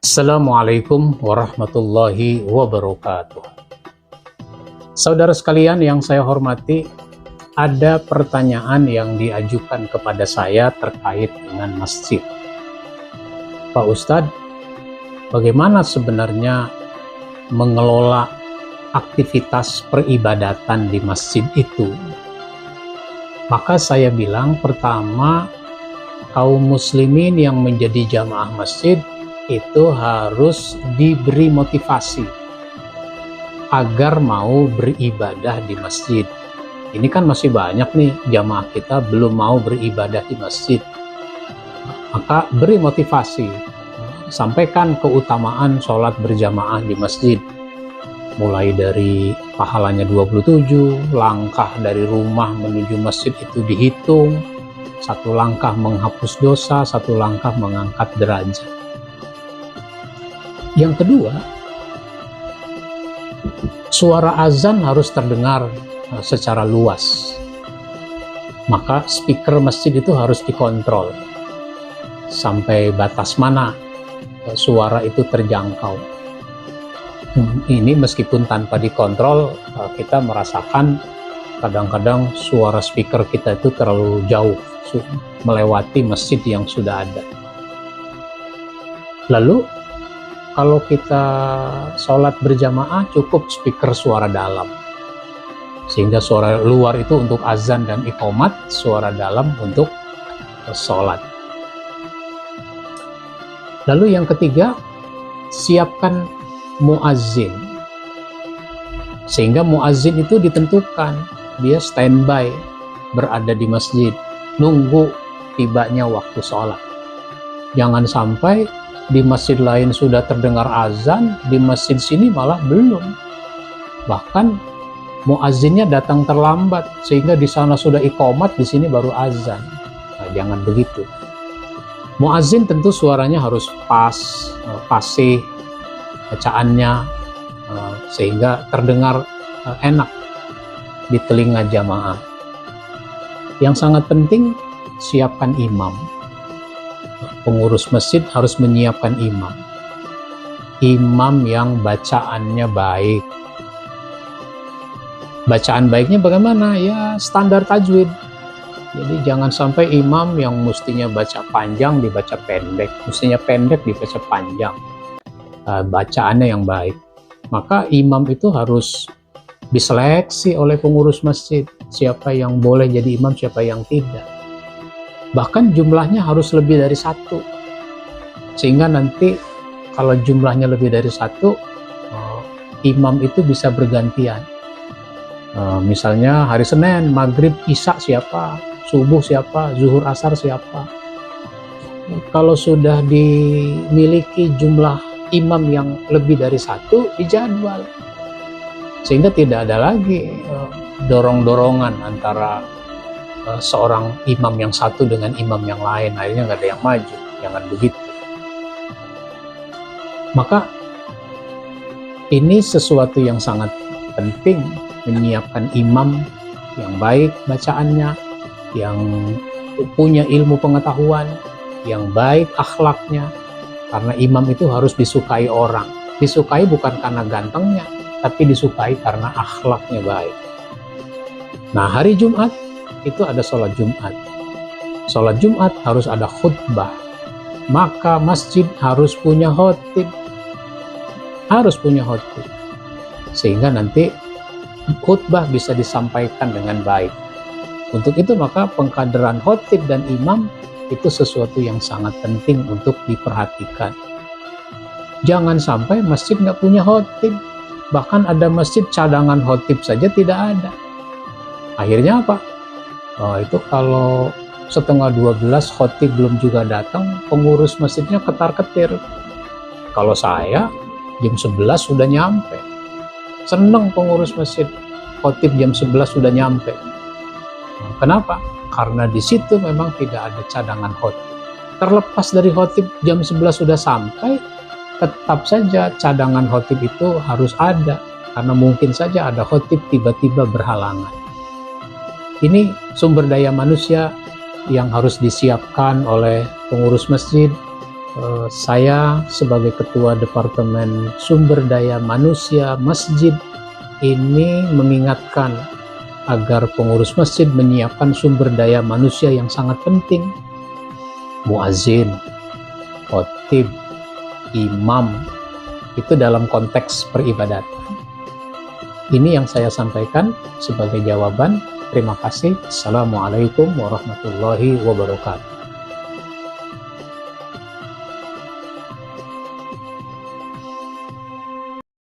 Assalamualaikum warahmatullahi wabarakatuh. Saudara sekalian yang saya hormati, ada pertanyaan yang diajukan kepada saya terkait dengan masjid. Pak Ustadz, bagaimana sebenarnya mengelola aktivitas peribadatan di masjid itu? Maka saya bilang, pertama, kaum muslimin yang menjadi jamaah masjid itu harus diberi motivasi agar mau beribadah di masjid. Ini kan masih banyak nih jamaah kita belum mau beribadah di masjid. Maka beri motivasi, sampaikan keutamaan sholat berjamaah di masjid. Mulai dari pahalanya 27, langkah dari rumah menuju masjid itu dihitung, satu langkah menghapus dosa, satu langkah mengangkat derajat. Yang kedua, suara azan harus terdengar secara luas. Maka speaker masjid itu harus dikontrol sampai batas mana suara itu terjangkau. Ini meskipun tanpa dikontrol, kita merasakan kadang-kadang suara speaker kita itu terlalu jauh, melewati masjid yang sudah ada. Lalu kalau kita sholat berjamaah cukup speaker suara dalam, sehingga suara luar itu untuk azan dan iqomat, suara dalam untuk sholat. Lalu yang ketiga, siapkan muazzin, sehingga muazzin itu ditentukan dia standby berada di masjid nunggu tibanya waktu sholat. Jangan sampai di masjid lain sudah terdengar azan, di masjid sini malah belum. Bahkan muazzinnya datang terlambat, sehingga di sana sudah iqomat, di sini baru azan. Nah, jangan begitu. Muazzin tentu suaranya harus pas, fasih, bacaannya, sehingga terdengar enak di telinga jamaah. Yang sangat penting, siapkan imam. Pengurus masjid harus menyiapkan imam. Imam yang bacaannya baik. Bacaan baiknya bagaimana? Ya standar tajwid. Jadi jangan sampai imam yang mestinya baca panjang dibaca pendek, mestinya pendek dibaca panjang. Bacaannya yang baik. Maka imam itu harus diseleksi oleh pengurus masjid. Siapa yang boleh jadi imam, siapa yang tidak. Bahkan jumlahnya harus lebih dari satu, sehingga nanti kalau jumlahnya lebih dari satu, imam itu bisa bergantian. Misalnya hari Senin, maghrib, isya siapa, subuh siapa, zuhur, asar siapa. Kalau sudah dimiliki jumlah imam yang lebih dari satu, dijadwal, sehingga tidak ada lagi dorong-dorongan antara seorang imam yang satu dengan imam yang lain, akhirnya nggak ada yang maju. Jangan begitu. Maka ini sesuatu yang sangat penting, menyiapkan imam yang baik bacaannya, yang punya ilmu pengetahuan, yang baik akhlaknya, karena imam itu harus disukai orang. Disukai bukan karena gantengnya, tapi disukai karena akhlaknya baik. Nah, hari Jumat itu ada sholat Jumat. Sholat Jumat harus ada khutbah. Maka masjid harus punya khotib. Harus punya khotib. Sehingga nanti khutbah bisa disampaikan dengan baik. Untuk itu maka pengkaderan khotib dan imam itu sesuatu yang sangat penting untuk diperhatikan. Jangan sampai masjid nggak punya khotib. Bahkan ada masjid cadangan khotib saja tidak ada. Akhirnya apa? Itu kalau setengah 12 khotib belum juga datang, pengurus masjidnya ketar-ketir. Kalau saya jam 11 sudah nyampe. Seneng pengurus masjid, khotib jam 11 sudah nyampe. Kenapa? Karena di situ memang tidak ada cadangan khotib. Terlepas dari khotib jam 11 sudah sampai, tetap saja cadangan khotib itu harus ada, karena mungkin saja ada khotib tiba-tiba berhalangan. Ini sumber daya manusia yang harus disiapkan oleh pengurus masjid, Saya sebagai Ketua Departemen Sumber Daya Manusia Masjid ini mengingatkan agar pengurus masjid menyiapkan sumber daya manusia yang sangat penting. Muazin, khotib, imam, itu dalam konteks peribadatan. Ini yang saya sampaikan sebagai jawaban. Terima kasih. Assalamualaikum warahmatullahi wabarakatuh.